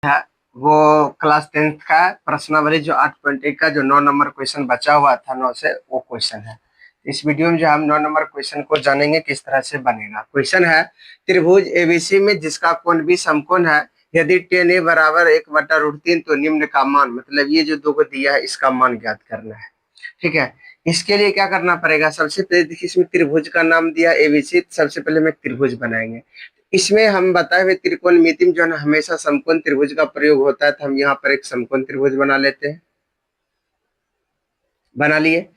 है वो class 10th का प्रश्नावली जो 8.1 का जो 9 नंबर क्वेश्चन बचा हुआ था 9 से वो क्वेश्चन है। इस वीडियो में जो हम 9 नंबर क्वेश्चन को जानेंगे किस तरह से बनेगा। क्वेश्चन है त्रिभुज एबीसी में जिसका कोण भी समकोण है, यदि tan a बराबर 1/√3 तो निम्न का मान, मतलब ये जो दो को दिया है इसका मान ज्ञात करना है। ठीक है, इसके लिए क्या करना पड़ेगा, सबसे पहले देखिए इसमें त्रिभुज का नाम दिया एबीसी, सबसे पहले हम एक त्रिभुज बनाएंगे। इसमें हम बताए हुए त्रिकोणमिति में जो है ना हमेशा समकोण त्रिभुज का प्रयोग होता है, तो हम यहाँ पर एक समकोण त्रिभुज बना लेते हैं। बना लिए।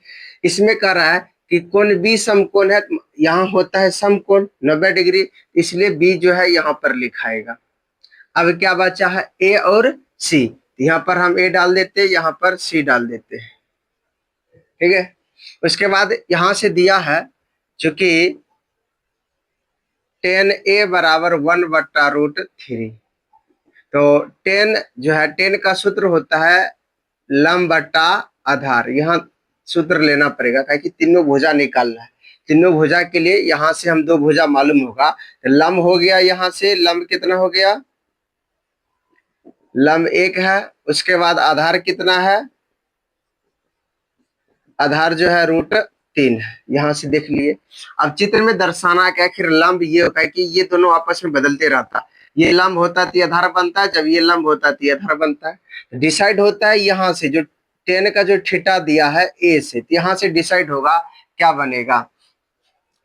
इसमें कह रहा है कि कोण बी समकोण है, यहाँ होता है समकोण 90 डिग्री, इसलिए बी जो है यहाँ पर लिखाएगा। अब क्या बचा है ए और सी, यहाँ पर हम ए डाल देते हैं, यहाँ पर सी डाल देते हैं। ठीक है, उसके बाद यहां से दिया है चूंकि tan a बराबर 1/√3, तो tan जो है tan का सूत्र होता है लंब बटा आधार। यहाँ सूत्र लेना पड़ेगा क्योंकि तीनों भुजा निकालना है। तीनों भुजा के लिए यहाँ से हम दो भुजा मालूम होगा, तो लंब हो गया, यहाँ से लंब कितना हो गया, लंब 1 है। उसके बाद आधार कितना है, आधार जो है √3 है, यहाँ से देख लिए। अब चित्र में दर्शाना क्या, फिर लंब ये होता है कि ये दोनों आपस में बदलते रहता, ये लंब होता है तो आधार बनता है, जब ये लंब होता है तो आधार बनता है। डिसाइड होता है यहाँ से जो tan का जो थीटा दिया है ए से, तो यहाँ से डिसाइड होगा क्या बनेगा।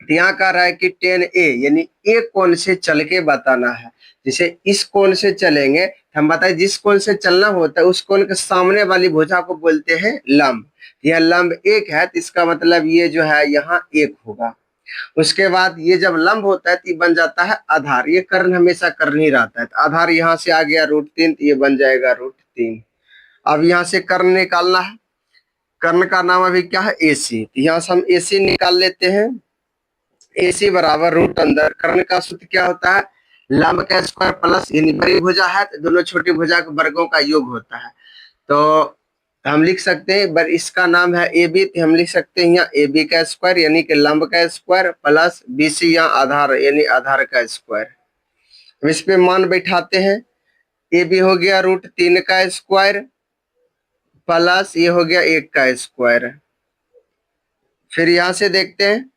तो यहाँ कह रहा है कि tan a यानी एक कोण से चल के बताना है। जैसे इस कोण से चलेंगे, हम बताए जिस कोण से चलना होता है उस कोण के सामने वाली भुजा को बोलते हैं लंब। यह लंब 1 है, तो इसका मतलब ये जो है यहाँ 1 होगा। उसके बाद ये जब लंब होता है तो ये बन जाता है आधार, ये कर्ण हमेशा कर्ण ही रहता है, तो आधार यहाँ से आ गया √3, तो ये बन जाएगा √3। अब यहाँ से कर्ण निकालना है, कर्ण का नाम अभी क्या है AC, तो यहाँ से हम AC निकाल लेते हैं। AC बराबर रूट अंदर, कर्ण का सूत्र क्या होता है, लंब का स्क्वायर प्लस, यानी बड़ी भुजा है तो दोनों छोटी भुजा के वर्गों का योग होता है। तो हम लिख सकते हैं, इसका नाम है AB, तो हम लिख सकते हैं यहाँ AB का स्क्वायर यानी कि लंब का स्क्वायर प्लस BC यहाँ आधार यानी आधार का स्क्वायर। हम इस पे मान बैठाते हैं, AB हो गया √3 का स्क्वायर प्लस ये हो गया 1 का स्क्वायर। फिर यहाँ से देखते हैं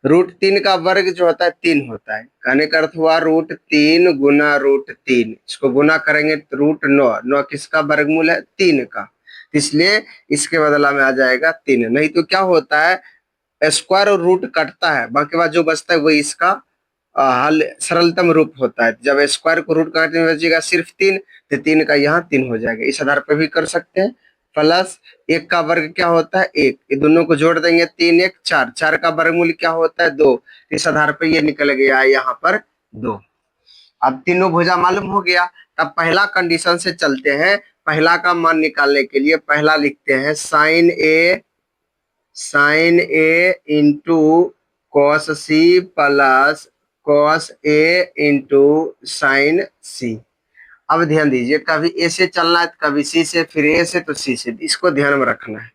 √3 का वर्ग जो होता है 3 होता है, कहने का अर्थ हुआ √3 गुना √3, इसको गुना करेंगे तो √9, 9 किसका वर्गमूल है 3 का, इसलिए इसके बदला में आ जाएगा 3। नहीं तो क्या होता है स्क्वायर और रूट कटता है, बाकी बात जो बचता है वही इसका हल सरलतम रूप होता है। जब स्क्वायर को रूट काटने में बचेगा सिर्फ 3, तो 3 का यहाँ 3 हो जाएगा। इस आधार पर भी कर सकते हैं। प्लस 1 का वर्ग क्या होता है 1, ये दोनों को जोड़ देंगे 3 1 4, 4 का वर्गमूल क्या होता है 2, इस आधार पर ये निकल गया यहाँ पर 2। अब तीनों भुजा मालूम हो गया, तब पहला कंडीशन से चलते हैं। पहला का मान निकालने के लिए पहला लिखते हैं sin A into cos C plus cos A into sin C। अब ध्यान दीजिए, कभी ए से चलना है कभी सी से, फिर ए से तो सी से, इसको ध्यान में रखना है।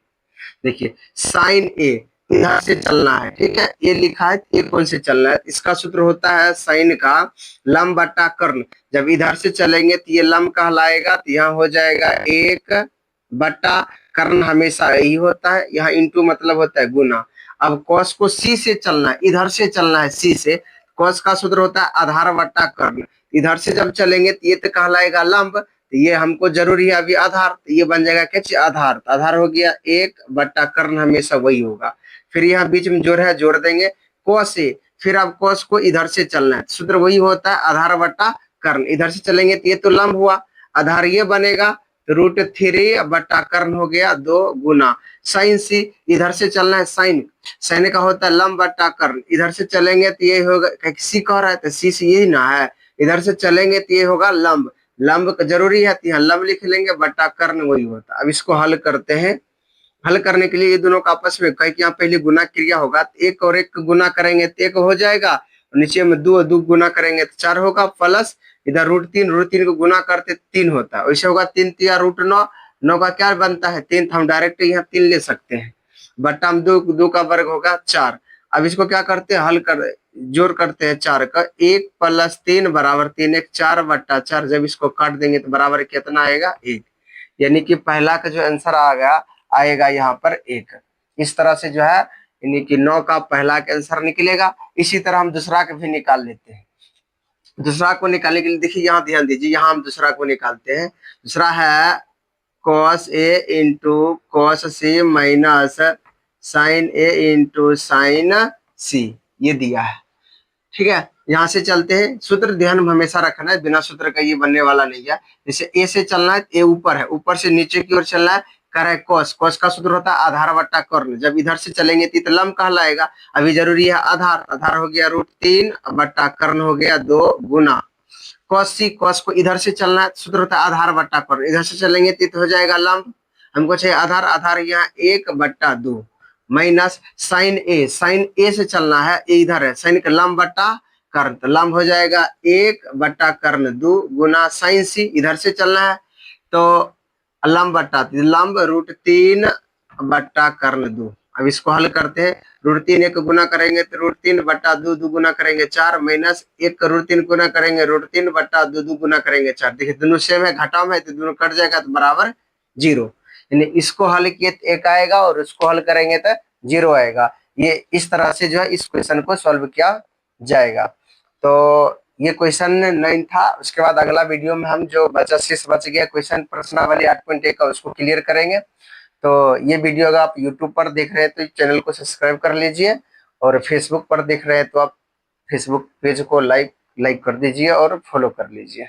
देखिए साइन ए इधर से चलना है, ठीक है, ये लिखा है ये कौन से चलना है, इसका सूत्र होता है साइन का लंब बटा कर्ण। जब इधर से चलेंगे तो ये लंब कहलाएगा, तो यहाँ हो जाएगा 1 बटा कर्ण, हमेशा यही होता है, यहाँ इंटू मतलब होता है गुना। अब कॉस को सी से चलना है, इधर से चलना है सी से, कॉस का सूत्र होता है आधार बटा कर्ण। इधर से जब चलेंगे तो ये तो कहलाएगा लंब, तो ये हमको जरूरी है अभी आधार, तो ये बन जाएगा क्या चीज आधार, तो आधार हो गया 1 बटा कर्ण, हमेशा वही होगा। फिर यहाँ बीच में जोड़ है जोड़ देंगे cos से, फिर अब cos को इधर से चलना है, सूत्र वही होता है आधार बटा कर्ण। इधर से चलेंगे तो ये तो लंब हुआ, आधार ये बनेगा तो √3 बटा कर्ण हो गया 2 गुना साइन सी। इधर से चलना है साइन, साइन का होता है लंब बटा कर्ण, इधर से चलेंगे तो ये होगा, सी कह रहा है तो सी से यही ना है, इधर से चलेंगे तो ये होगा लंब, लंब जरूरी है तो यहाँ लंब लिख लेंगे बटा कर्ण वही होता है। अब इसको हल करते हैं। हल करने के लिए ये दोनों का आपस में कहीं यहाँ पहले गुना क्रिया होगा, तो 1 और 1 गुना करेंगे तो 1 हो जाएगा, और नीचे में 2 2 गुना करेंगे तो 4 होगा, प्लस इधर √3 को गुना करते 3 होता है, वैसे होगा 3 3 √9, 9 का क्या बनता है 3, हम डायरेक्ट यहाँ 3 ले सकते हैं, बटा में 2 का वर्ग होगा 4, अब इसको क्या करते हैं, हल कर जोड़ करते हैं 4 का, 1 + 3 बराबर 3, 1 4/4, जब इसको काट देंगे तो बराबर कितना आएगा 1, यानी कि पहला का जो आंसर आ गया आएगा यहाँ पर 1। इस तरह से जो है यानी कि 9 का पहला का आंसर निकलेगा। इसी तरह हम दूसरा का भी निकाल लेते हैं। दूसरा को निकालने के लिए देखिए यहाँ ध्यान दीजिए, यहाँ हम दूसरा को निकालते हैं। दूसरा है cos A into cos C minus sin A into sin C, ये दिया है। ठीक है, यहाँ से चलते हैं। सूत्र ध्यान में हमेशा रखना है, बिना सूत्र का ये बनने वाला नहीं है। जैसे ए से चलना है, ए ऊपर है, ऊपर से नीचे की ओर चलना है, कर है cos, cos का सूत्र होता है आधार बट्टा कर्ण। जब इधर से चलेंगे तो लंब कहलाएगा। अभी जरूरी है आधार, आधार हो गया √3 बट्टा कर्ण हो गया 2 गुना cos C, cos को इधर से चलना है, सूत्र होता है आधार बट्टा कर्ण। इधर से चलेंगे तो हो जाएगा लंब, हमको चाहिए आधार, आधार यहाँ 1/2 minus sin A, sin A से चलना है, ए इधर है, sin का लंब बट्टा कर्ण, तो लंब हो जाएगा 1/2 गुना sin C, इधर से चलना है तो लंब बट्टा लंब √3 बट्टा कर्ण 2। अब इसको हल करते हैं, √3 1 गुना करेंगे तो √3/2, 2 गुना करेंगे 4, माइनस 1 का √3 गुना करेंगे √3/2, 2 गुना करेंगे 4। देखिए दोनों सेम है, घटाव में तो दोनों कट जाएगा तो बराबर 0। यानी इसको हल किए तो 1 आएगा और इसको हल करेंगे तो 0 आएगा। ये इस तरह से जो है इस क्वेश्चन को सॉल्व किया जाएगा। तो ये क्वेश्चन 9 था। उसके बाद अगला वीडियो में हम जो शेष बच गया क्वेश्चन प्रश्नावली 8.1 का उसको क्लियर करेंगे। तो ये वीडियो अगर आप यूट्यूब पर देख रहे हैं तो चैनल को सब्सक्राइब कर लीजिए, और फेसबुक पर देख रहे हैं तो आप फेसबुक पेज को लाइक कर दीजिए और फॉलो कर लीजिए।